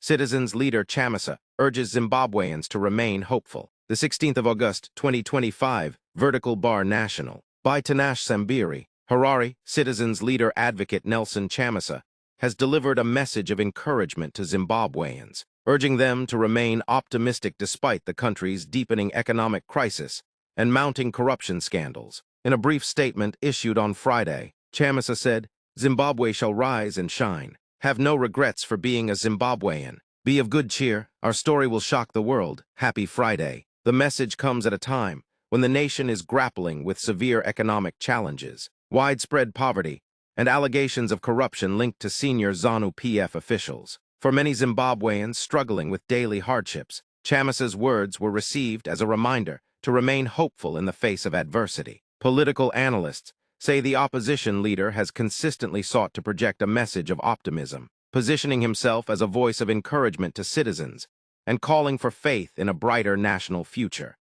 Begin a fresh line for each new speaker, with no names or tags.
Citizens Leader Chamisa urges Zimbabweans to remain hopeful. The 16th of August, 2025, Vertical Bar National. By Tanash Sambiri, Harare, Citizens Leader Advocate Nelsonchamisa has delivered a message of encouragement to Zimbabweans, urging them to remain optimistic despite the country's deepening economic crisis and mounting corruption scandals. In a brief statement issued on Friday, Chamisa said, "Zimbabwe shall rise and shine. Have no regrets for being a Zimbabwean. Be of good cheer. Our story will shock the world. Happy Friday." The message comes at a time when the nation is grappling with severe economic challenges, widespread poverty, and allegations of corruption linked to senior ZANU-PF officials. For many Zimbabweans struggling with daily hardships, Chamisa's words were received as a reminder to remain hopeful in the face of adversity. Political analysts say the opposition leader has consistently sought to project a message of optimism, positioning himself as a voice of encouragement to citizens and calling for faith in a brighter national future.